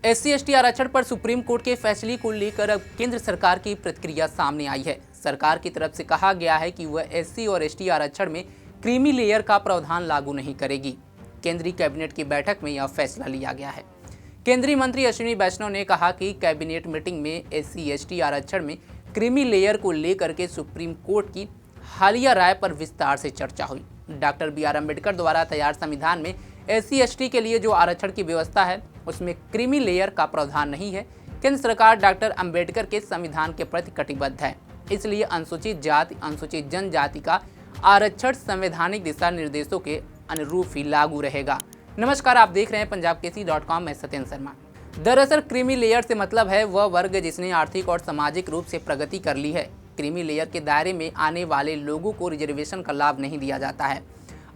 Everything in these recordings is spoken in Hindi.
SC/ST आरक्षण पर सुप्रीम कोर्ट के फैसले को लेकर अब केंद्र सरकार की प्रतिक्रिया सामने आई है। सरकार की तरफ से कहा गया है कि वह SC और ST आरक्षण में क्रीमी लेयर का प्रावधान लागू नहीं करेगी। केंद्रीय कैबिनेट की बैठक में यह फैसला लिया गया है। केंद्रीय मंत्री अश्विनी वैष्णव ने कहा कि कैबिनेट मीटिंग में SC/ST आरक्षण में क्रीमी लेयर को लेकर के सुप्रीम कोर्ट की हालिया राय पर विस्तार से चर्चा हुई। डॉक्टर BR अम्बेडकर द्वारा तैयार संविधान में SC/ST के लिए जो आरक्षण की व्यवस्था है उसमें क्रीमी लेयर का प्रावधान नहीं है। केंद्र सरकार डॉक्टर अम्बेडकर के संविधान के प्रति कटिबद्ध है, इसलिए अनुसूचित जाति अनुसूचित जनजाति का आरक्षण संवैधानिक दिशा निर्देशों के अनुरूप ही लागू रहेगा। नमस्कार, आप देख रहे हैं पंजाबकेसरी.com। मैं सत्येंद्र शर्मा। दरअसल क्रीमी लेयर से मतलब है वह वर्ग जिसने आर्थिक और सामाजिक रूप से प्रगति कर ली है। क्रीमी लेयर के दायरे में आने वाले लोगों को रिजर्वेशन का लाभ नहीं दिया जाता है।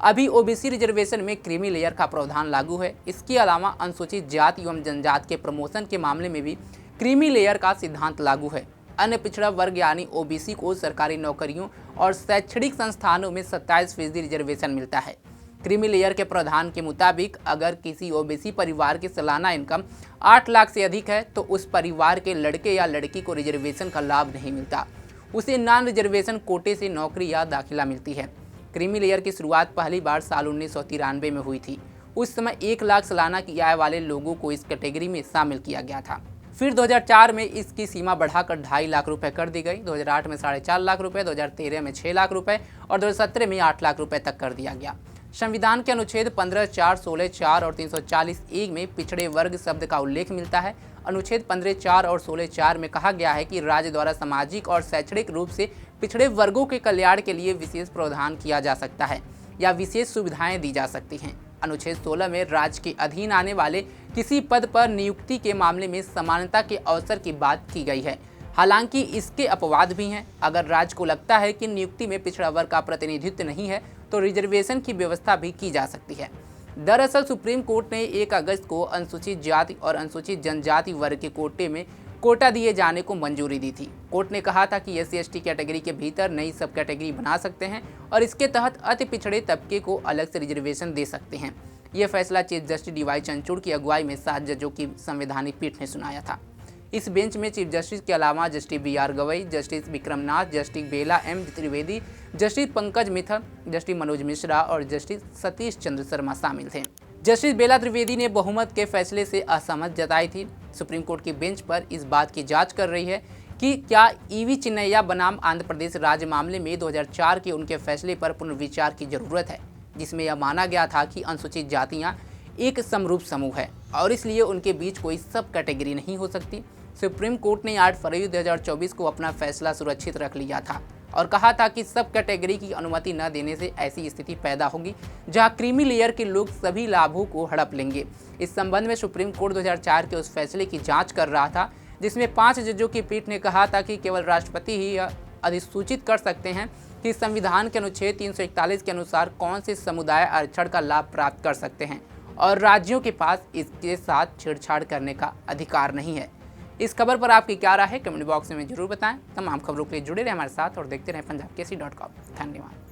अभी OBC रिजर्वेशन में क्रीमी लेयर का प्रावधान लागू है। इसके अलावा अनुसूचित जाति एवं जनजाति के प्रमोशन के मामले में भी क्रीमी लेयर का सिद्धांत लागू है। अन्य पिछड़ा वर्ग यानी OBC को सरकारी नौकरियों और शैक्षणिक संस्थानों में 27% रिजर्वेशन मिलता है। क्रीमी लेयर के प्रावधान के मुताबिक अगर किसी OBC परिवार की सालाना इनकम 8 लाख से अधिक है तो उस परिवार के लड़के या लड़की को रिजर्वेशन का लाभ नहीं मिलता। उसे नॉन रिजर्वेशन कोटे से नौकरी या दाखिला मिलती है। क्रीमी लेयर की शुरुआत पहली बार साल 1993 में हुई थी। उस समय 1 लाख सालाना की आय वाले लोगों को इस कैटेगरी में शामिल किया गया था। फिर 2004 में इसकी सीमा बढ़ाकर 2.5 लाख रुपए कर दी गई। 2008 में 4.5 लाख रुपए, 2013 में 6 लाख रुपए और 2017 में 8 लाख रुपए तक कर दिया गया। संविधान के अनुच्छेद 15, 4, 16, 4 और 340(1) में पिछड़े वर्ग शब्द का उल्लेख मिलता है। अनुच्छेद 15, 4 और 16, 4 में कहा गया है कि राज्य द्वारा सामाजिक और शैक्षणिक रूप से पिछड़े वर्गों के कल्याण के लिए विशेष प्रावधान किया जा सकता है या विशेष सुविधाएं दी जा सकती हैं। अनुच्छेद 16 में राज्य के अधीन आने वाले किसी पद पर नियुक्ति के मामले में समानता के अवसर की बात की गई है। हालांकि इसके अपवाद भी हैं। अगर राज्य को लगता है कि नियुक्ति में पिछड़ा वर्ग का प्रतिनिधित्व नहीं है तो रिजर्वेशन की व्यवस्था भी की जा सकती है। दरअसल सुप्रीम कोर्ट ने 1 अगस्त को अनुसूचित जाति और अनुसूचित जनजाति वर्ग के कोटे में कोटा दिए जाने को मंजूरी दी थी। कोर्ट ने कहा था कि SC/ST कैटेगरी के भीतर नई सब कैटेगरी बना सकते हैं और इसके तहत अति पिछड़े तबके को अलग से रिजर्वेशन दे सकते हैं। यह फैसला चीफ जस्टिस DY चंद्रचूड़ की अगुवाई में 7 जजों की संवैधानिक पीठ ने सुनाया था। इस बेंच में चीफ जस्टिस के अलावा justice BR Gavai, justice Vikram Nath, justice Bela M Trivedi, justice Pankaj Mittal, justice Manoj Mishra और जस्टिस सतीश चंद्र शर्मा शामिल थे। जस्टिस बेला त्रिवेदी ने बहुमत के फैसले से असहमत जताई थी। सुप्रीम कोर्ट की बेंच पर इस बात की जांच कर रही है कि क्या EV चिन्नैया बनाम आंध्र प्रदेश राज्य मामले में 2004 के उनके फैसले पर पुनर्विचार की जरूरत है, जिसमें यह माना गया था कि अनुसूचित जातियां एक समरूप समूह है और इसलिए उनके बीच कोई सब कैटेगरी नहीं हो सकती। सुप्रीम कोर्ट ने 8 फरवरी 2024 को अपना फैसला सुरक्षित रख लिया था और कहा था कि सब कैटेगरी की अनुमति न देने से ऐसी स्थिति पैदा होगी जहां क्रीमी लेयर के लोग सभी लाभों को हड़प लेंगे। इस संबंध में सुप्रीम कोर्ट 2004 के उस फैसले की जांच कर रहा था जिसमें 5 जजों की पीठ ने कहा था कि केवल राष्ट्रपति ही यह अधिसूचित कर सकते हैं कि संविधान के अनुच्छेद 341 के अनुसार कौन से समुदाय आरक्षण का लाभ प्राप्त कर सकते हैं और राज्यों के पास इसके साथ छेड़छाड़ करने का अधिकार नहीं है। इस खबर पर आपकी क्या राय है, कमेंट बॉक्स में जरूर बताएं। तमाम खबरों के लिए जुड़े रहें हमारे साथ और देखते रहें पंजाबकेसरी.com। धन्यवाद।